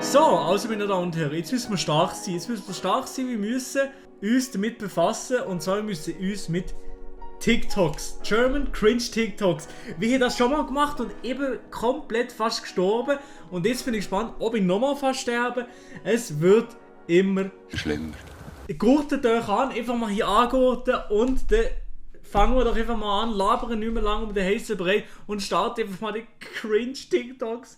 So, also meine Damen und Herren, jetzt müssen wir stark sein. Jetzt müssen wir stark sein, wir müssen uns damit befassen und zwar müssen wir uns mit TikToks, German Cringe TikToks. Wir haben das schon mal gemacht und eben komplett fast gestorben und jetzt bin ich gespannt, ob ich nochmal fast sterbe. Es wird immer schlimmer. Gurtet euch an, einfach mal hier angurten und dann fangen wir doch einfach mal an, labern nicht mehr lange um den heißen Brei und starten einfach mal die Cringe TikToks.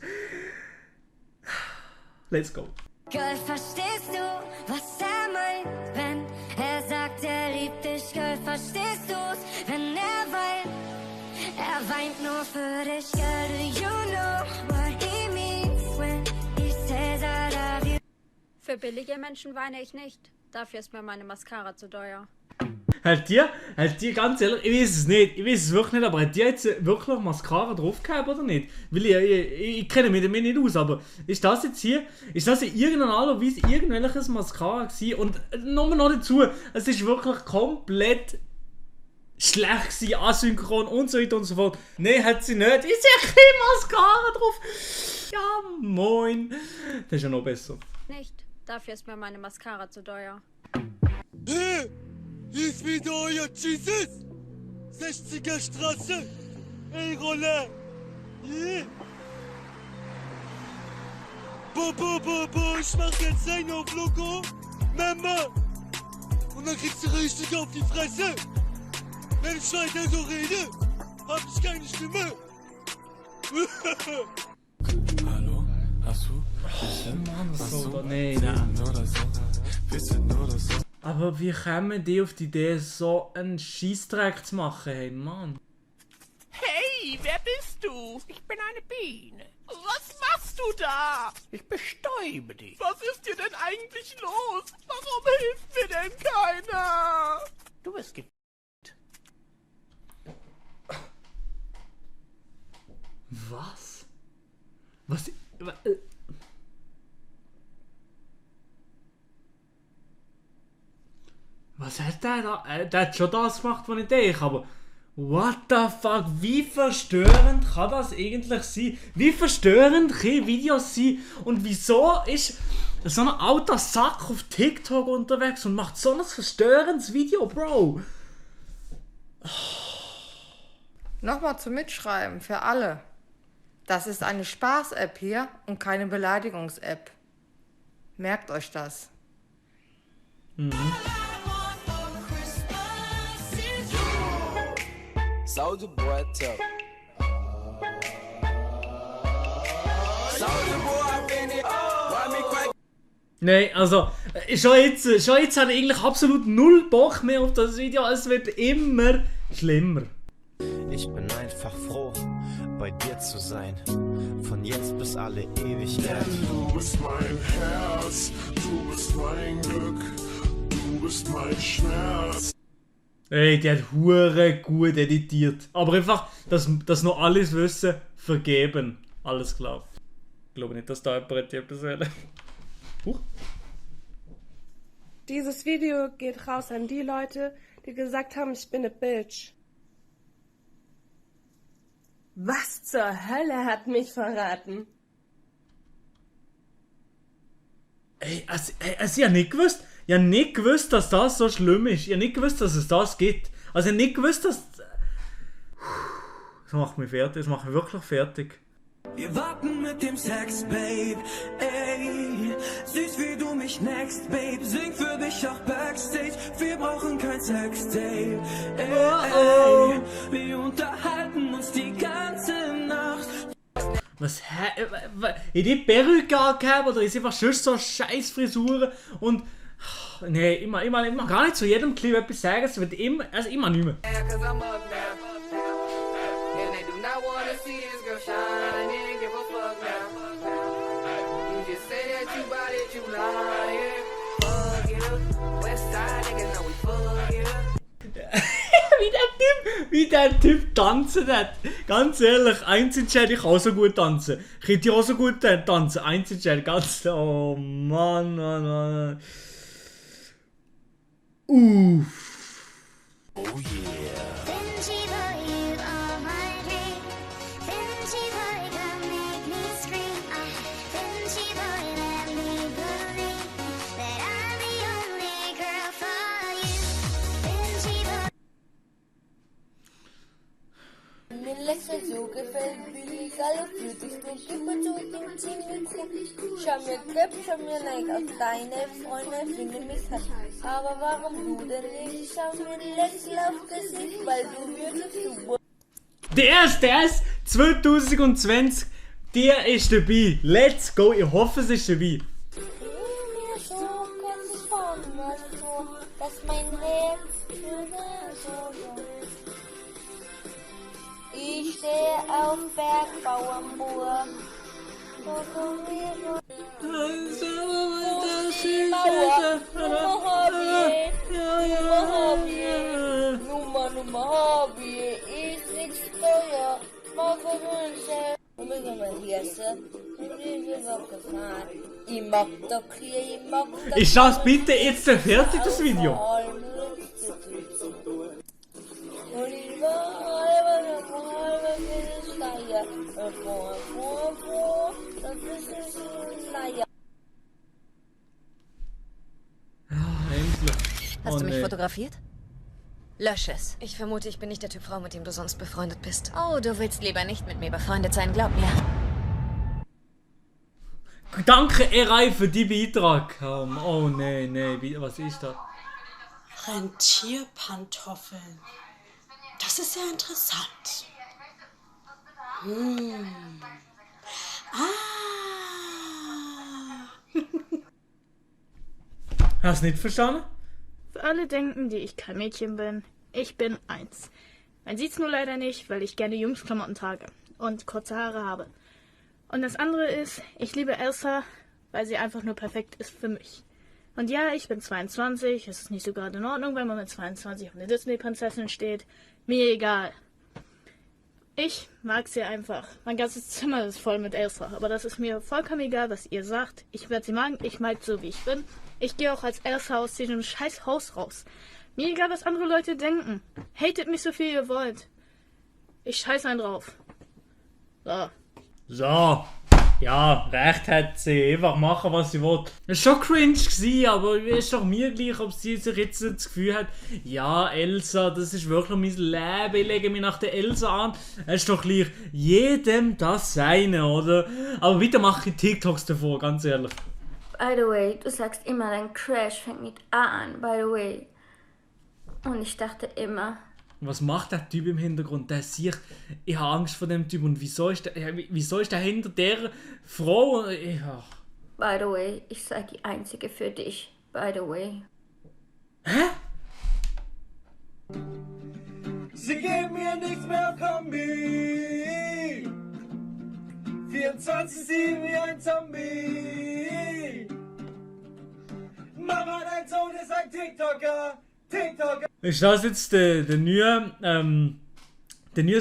Let's go. Girl, verstehst du, was er meint, wenn er sagt, er liebt dich? Girl, verstehst du's, wenn er weint nur für dich? Girl, do you know what he means when he says I love you? Für billige Menschen weine ich nicht. Dafür ist mir meine Mascara zu teuer. Hat dir ganz ehrlich, ich weiß es nicht, ich weiß es wirklich nicht, aber hat dir jetzt wirklich Mascara drauf gehabt oder nicht? Weil ich kenne mich damit nicht aus, aber ist das jetzt hier, ist das in irgendeiner Art und Weise irgendwelches Mascara gewesen? Und nur noch dazu, es ist wirklich komplett schlecht gewesen, asynchron und so weiter und so fort. Nein, hat sie nicht, ist ja kein Mascara drauf. Ja, moin. Das ist ja noch besser. Nicht. Dafür ist mir meine Mascara zu teuer. Hey, hier ist wieder euer Jesus! 60er Straße! Ey, Roller! Yeah. Bo, ich mach jetzt einen auf Logo! Mama! Und dann kriegst du richtig auf die Fresse! Wenn ich weiter so rede, hab ich keine Stimme! Hallo? Hast du? Mann, so, nein. Aber wie kommen die auf die Idee, so einen Scheissdreck zu machen, hey Mann? Hey, wer bist du? Ich bin eine Biene. Was machst du da? Ich bestäube dich. Was ist dir denn eigentlich los? Warum hilft mir denn keiner? Du bist Was? Was? Was hat der da? Der hat schon das gemacht, was ich denke, aber what the fuck? Wie verstörend kann das eigentlich sein? Wie verstörend können Videos sein? Und wieso ist so ein alter Sack auf TikTok unterwegs und macht so ein verstörendes Video, Bro? Nochmal zum Mitschreiben für alle. Das ist eine Spaß-App hier und keine Beleidigungs-App. Merkt euch das. Soldier Boy, tell. Soldier Boy, bin ich. Why me crack? Nein, also, schon jetzt habe ich eigentlich absolut null Bock mehr auf das Video. Es wird immer schlimmer. Ich bin einfach froh, bei dir zu sein. Von jetzt bis alle Ewigkeit. Denn du bist mein Herz, du bist mein Glück, du bist mein Schmerz. Ey, die hat hure gut editiert. Aber einfach, dass noch alles wissen, vergeben. Alles klar. Ich glaube nicht, dass da jemand etwas will. Dieses Video geht raus an die Leute, die gesagt haben, ich bin eine Bitch. Was zur Hölle hat mich verraten? Ey, also ich habe nicht gewusst. Ich habe nicht gewusst, dass das so schlimm ist. Ich habe nicht gewusst, dass es das gibt. Also ich habe nicht gewusst, dass... Das macht mich fertig. Das macht mich wirklich fertig. Wir warten mit dem Sex, Babe. Ey, süß wie du mich next, Babe. Sing für dich auch Backstage. Wir brauchen kein Sextape. Ey, wir unterhalten uns die ganze Nacht. Was, hä? In die Perücke angegeben oder ist einfach schon so scheiß Frisuren und... Nee, ich mag gar nicht zu jedem Clip etwas sagen, es wird immer, also immer nicht mehr. Wie der Typ tanzen hat. Ganz ehrlich, Einzelchat, ich kann auch so gut tanzen. Ich könnte auch so gut tanzen. Einzelchat, ganz... Oh Mann. Uff. Oh yeah. alle Beauties, mit Überzug, Ziemlich schau mir Clip, schau mir Like auf deine Freunde, finde mich hart. Aber warum du denn nicht? Schau mir die Lächeln auf Gesicht, weil du wirklich du. Der ist 2020, der ist dabei. Let's go, ich hoffe es ist dabei. Dass mein Herz so. Ich stehe auf Bergbau am Burg. Nummer Hobby, ist nichts teuer. Mache Wünsche. Und wir gehen mal hier, ich mag doch hier, ich mag doch. Ist das bitte jetzt fertig, das Video? Hast du mich fotografiert? Lösch es. Ich vermute, ich bin nicht der Typ Frau, mit dem du sonst befreundet bist. Oh, du willst lieber nicht mit mir befreundet sein, glaub mir. Danke, Erei, für die Beitrag. Oh nee, was ist das? Rentierpantoffeln. Das ist ja interessant. Hast du nicht verstanden? Für alle denken, die ich kein Mädchen bin, ich bin 1. Man sieht's nur leider nicht, weil ich gerne Jungsklamotten trage und kurze Haare habe. Und das andere ist, ich liebe Elsa, weil sie einfach nur perfekt ist für mich. Und ja, ich bin 22, es ist nicht so gerade in Ordnung, wenn man mit 22 auf eine Disney-Prinzessin steht. Mir egal. Ich mag sie einfach. Mein ganzes Zimmer ist voll mit Elsa, aber das ist mir vollkommen egal, was ihr sagt. Ich werde sie mag, ich mag so, wie ich bin. Ich gehe auch als Elsa aus diesem scheiß Haus raus. Mir egal, was andere Leute denken. Hatet mich so viel ihr wollt. Ich scheiß einen drauf. So. Ja, recht hat sie. Einfach machen, was sie will. Es war schon cringe gewesen, aber es ist doch mir gleich, ob sie sich jetzt das Gefühl hat, ja, Elsa, das ist wirklich mein Leben, ich lege mich nach der Elsa an. Es ist doch gleich jedem das Seine, oder? Aber bitte mache ich TikToks davor, ganz ehrlich. By the way, du sagst immer, dein Crash fängt mit A an, by the way. Und ich dachte immer... Was macht der Typ im Hintergrund? Der sieht, ich habe Angst vor dem Typ. Und wieso ist der hinter der Frau? Ja. By the way, ich sei die Einzige für dich. By the way. Hä? Sie geben mir nichts mehr auf Kombi. 24/7 wie ein Zombie. Mama, dein Sohn ist ein TikToker. Ist das jetzt der neue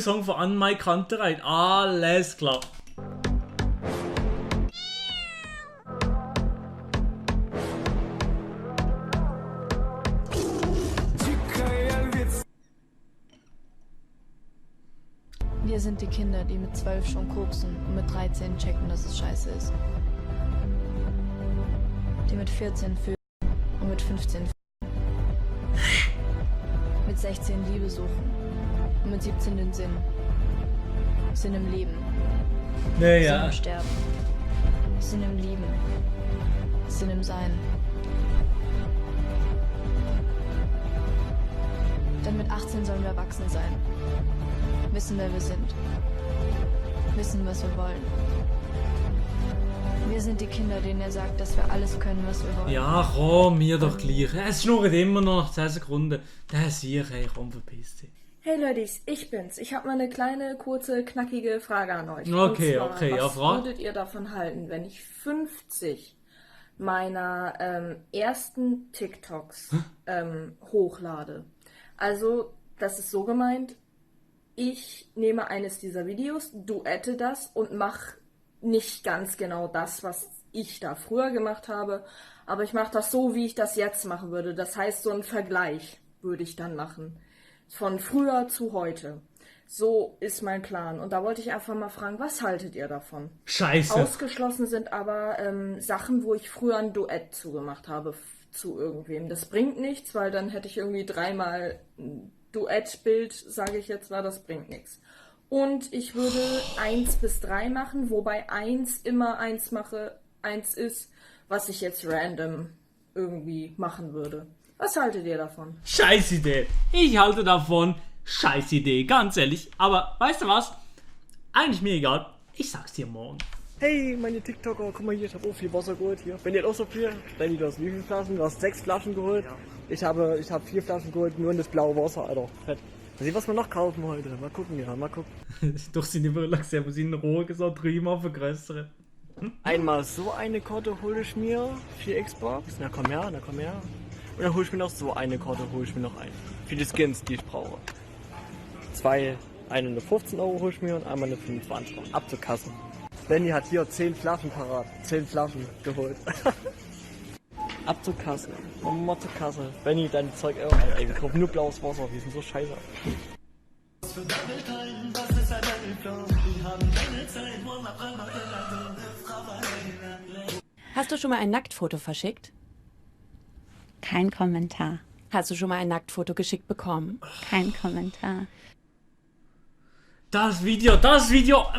Song von Anne-Mai Kantereit? Alles klar. Wir sind die Kinder, die mit 12 schon koksen und mit 13 checken, dass es scheiße ist. Die mit 14 fühlen und mit 15 mit 16 Liebe suchen und mit 17 den Sinn. Sinn im Leben. Naja. Sinn im Sterben. Sinn im Lieben. Sinn im Sein. Denn mit 18 sollen wir erwachsen sein. Wissen, wer wir sind. Wissen, was wir wollen. Wir sind die Kinder, denen er sagt, dass wir alles können, was wir wollen. Ja, komm, mir doch gleich. Es schnurrt immer noch nach 10 Sekunden. Der Sieg, hey, komm, verpiss dich. Hey Leute, ich bin's. Ich habe mal eine kleine, kurze, knackige Frage an euch. Okay, zwar, okay, ja, was Frage. würdet ihr davon halten, wenn ich 50 meiner ersten TikToks hochlade? Also, das ist so gemeint, ich nehme eines dieser Videos, duette das und mache nicht ganz genau das, was ich da früher gemacht habe, aber ich mache das so, wie ich das jetzt machen würde. Das heißt, so einen Vergleich würde ich dann machen. Von früher zu heute. So ist mein Plan. Und da wollte ich einfach mal fragen, was haltet ihr davon? Scheiße. Ausgeschlossen sind aber Sachen, wo ich früher ein Duett zugemacht habe zu irgendwem. Das bringt nichts, weil dann hätte ich irgendwie 3-mal ein Duettbild, sage ich jetzt mal, das bringt nichts. Und ich würde 1 bis 3 machen, wobei 1 immer 1 ist, was ich jetzt random irgendwie machen würde. Was haltet ihr davon? Scheiß Idee. Ich halte davon scheiß Idee, ganz ehrlich. Aber weißt du was? Eigentlich mir egal. Ich sag's dir morgen. Hey, meine TikToker, guck mal hier, ich habe auch viel Wasser geholt hier. Wenn ihr auch so viel, Danny, du hast wie viele Flaschen? Du hast 6 Flaschen geholt. Ja. Ich hab 4 Flaschen geholt, nur in das blaue Wasser, Alter. Fett. Mal sehen, was wir noch kaufen heute. Mal gucken, ja, mal gucken. Doch sind die Brille sehr, wo sie in Rohr gesagt, drüber für größere. Einmal so eine Karte hole ich mir für Xbox. Na komm her, na komm her. Und dann hole ich mir noch so eine Karte, hole ich mir noch ein. Für die Skins, die ich brauche. Eine 15 Euro hole ich mir und einmal eine 25 Euro. Ab zur Kasse. Benny hat hier 10 Flaschen parat. 10 Flaschen geholt. Ab zur Kasse. Mal zur Kasse. Benny, dein Zeug, ey, wir kaufen nur blaues Wasser. Wir sind so scheiße. Hast du schon mal ein Nacktfoto verschickt? Kein Kommentar. Hast du schon mal ein Nacktfoto geschickt bekommen? Kein Kommentar. Das Video,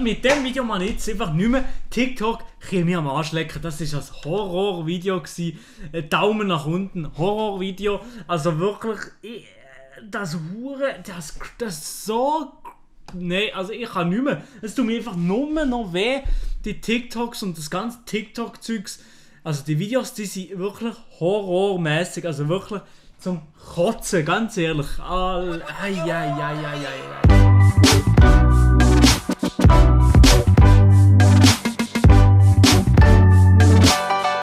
mit dem Video man jetzt einfach nicht mehr TikTok mir am Arsch lecken. Das ist ein Horrorvideo gsi. Daumen nach unten, Horrorvideo. Also wirklich, das so, nee, also ich kann nicht mehr. Es tut mir einfach nur noch weh, die TikToks und das ganze TikTok-Zeugs. Also die Videos, die sind wirklich horrormäßig, also wirklich zum Kotzen, ganz ehrlich. Ai.